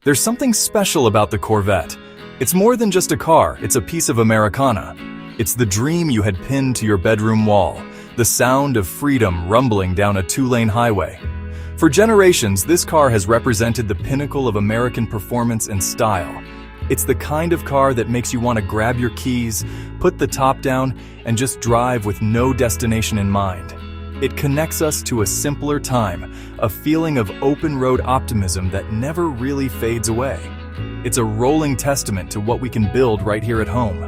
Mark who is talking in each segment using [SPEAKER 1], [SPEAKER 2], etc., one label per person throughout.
[SPEAKER 1] There's something special about the Corvette. It's more than just a car, it's a piece of Americana. It's the dream you had pinned to your bedroom wall, the sound of freedom rumbling down a two-lane highway. For generations, this car has represented the pinnacle of American performance and style. It's the kind of car that makes you want to grab your keys, put the top down, and just drive with no destination in mind. It connects us to a simpler time, a feeling of open-road optimism that never really fades away. It's a rolling testament to what we can build right here at home.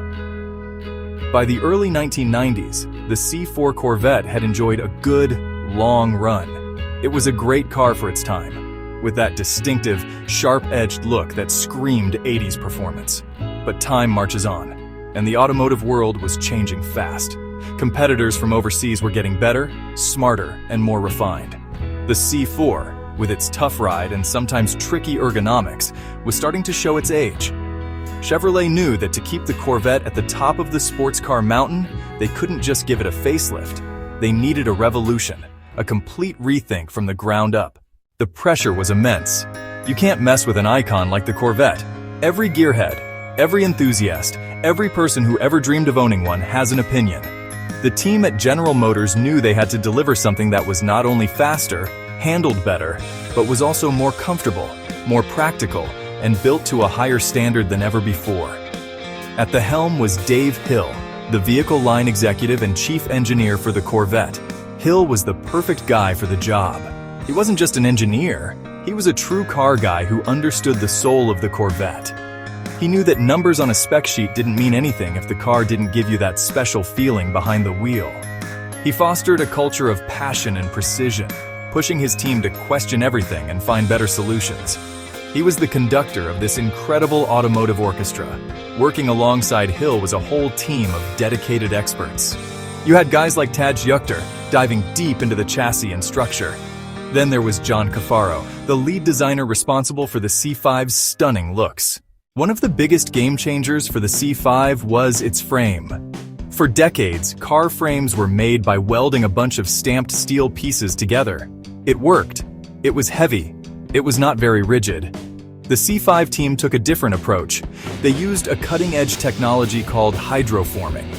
[SPEAKER 1] By the early 1990s, the C4 Corvette had enjoyed a good, long run. It was a great car for its time, with that distinctive, sharp-edged look that screamed 80s performance. But time marches on, and the automotive world was changing fast. Competitors from overseas were getting better, smarter, and more refined. The C4, with its tough ride and sometimes tricky ergonomics, was starting to show its age. Chevrolet knew that to keep the Corvette at the top of the sports car mountain, they couldn't just give it a facelift. They needed a revolution, a complete rethink from the ground up. The pressure was immense. You can't mess with an icon like the Corvette. Every gearhead, every enthusiast, every person who ever dreamed of owning one has an opinion. The team at General Motors knew they had to deliver something that was not only faster, handled better, but was also more comfortable, more practical, and built to a higher standard than ever before. At the helm was Dave Hill, the vehicle line executive and chief engineer for the Corvette. Hill was the perfect guy for the job. He wasn't just an engineer, he was a true car guy who understood the soul of the Corvette. He knew that numbers on a spec sheet didn't mean anything if the car didn't give you that special feeling behind the wheel. He fostered a culture of passion and precision, pushing his team to question everything and find better solutions. He was the conductor of this incredible automotive orchestra. Working alongside Hill was a whole team of dedicated experts. You had guys like Taj Yukter diving deep into the chassis and structure. Then there was John Cafaro, the lead designer responsible for the C5's stunning looks. One of the biggest game changers for the C5 was its frame. For decades, car frames were made by welding a bunch of stamped steel pieces together. It worked. It was heavy. It was not very rigid. The C5 team took a different approach. They used a cutting-edge technology called hydroforming.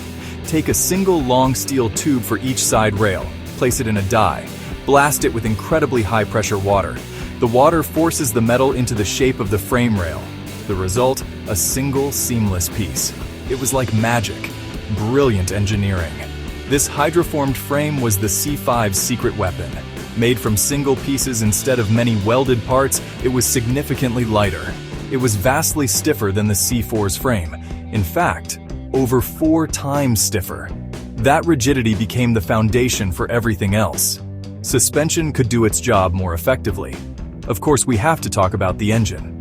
[SPEAKER 1] Take a single long steel tube for each side rail, place it in a die, blast it with incredibly high-pressure water. The water forces the metal into the shape of the frame rail. The result, a single seamless piece. It was like magic. Brilliant engineering. This hydroformed frame was the C5's secret weapon. Made from single pieces instead of many welded parts, it was significantly lighter. It was vastly stiffer than the C4's frame. In fact, over 4 times stiffer. That rigidity became the foundation for everything else. Suspension could do its job more effectively. Of course, we have to talk about the engine.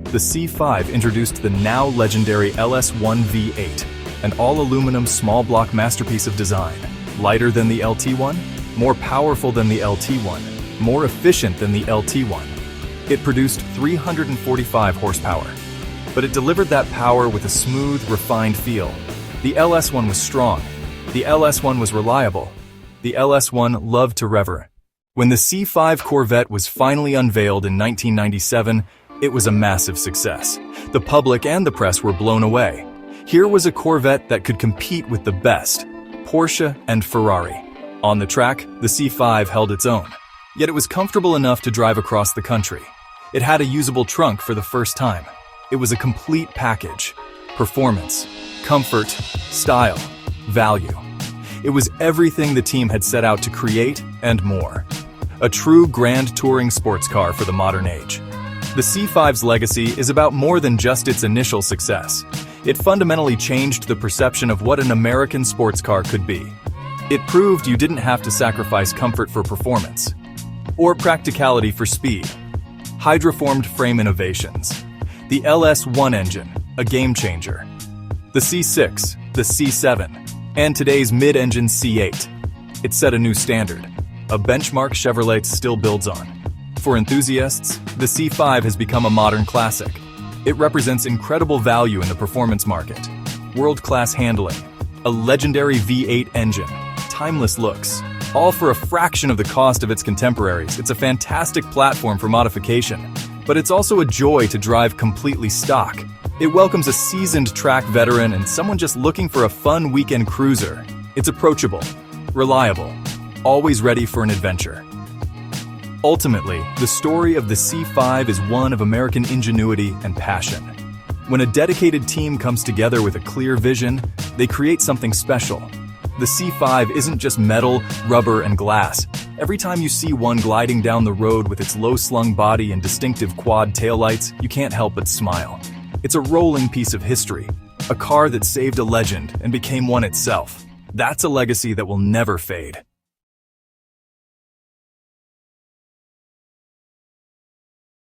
[SPEAKER 1] The C5 introduced the now legendary LS1 V8, an all-aluminum small-block masterpiece of design. Lighter than the LT1, more powerful than the LT1, more efficient than the LT1. It produced 345 horsepower, but it delivered that power with a smooth, refined feel. The LS1 was strong. The LS1 was reliable. The LS1 loved to rever. When the C5 Corvette was finally unveiled in 1997, it was a massive success. The public and the press were blown away. Here was a Corvette that could compete with the best, Porsche and Ferrari. On the track, the C5 held its own. Yet it was comfortable enough to drive across the country. It had a usable trunk for the first time. It was a complete package. Performance, comfort, style, value. It was everything the team had set out to create and more. A true grand touring sports car for the modern age. The C5's legacy is about more than just its initial success. It fundamentally changed the perception of what an American sports car could be. It proved you didn't have to sacrifice comfort for performance, or practicality for speed. Hydroformed frame innovations. The LS1 engine, a game changer. The C6, the C7, and today's mid-engine C8. It set a new standard, a benchmark Chevrolet still builds on. For enthusiasts, the C5 has become a modern classic. It represents incredible value in the performance market. World-class handling, a legendary V8 engine, timeless looks, all for a fraction of the cost of its contemporaries. It's a fantastic platform for modification. But it's also a joy to drive completely stock. It welcomes a seasoned track veteran and someone just looking for a fun weekend cruiser. It's approachable, reliable, always ready for an adventure. Ultimately, the story of the C5 is one of American ingenuity and passion. When a dedicated team comes together with a clear vision, they create something special. The C5 isn't just metal, rubber, and glass. Every time you see one gliding down the road with its low-slung body and distinctive quad taillights, you can't help but smile. It's a rolling piece of history, a car that saved a legend and became one itself. That's a legacy that will never fade.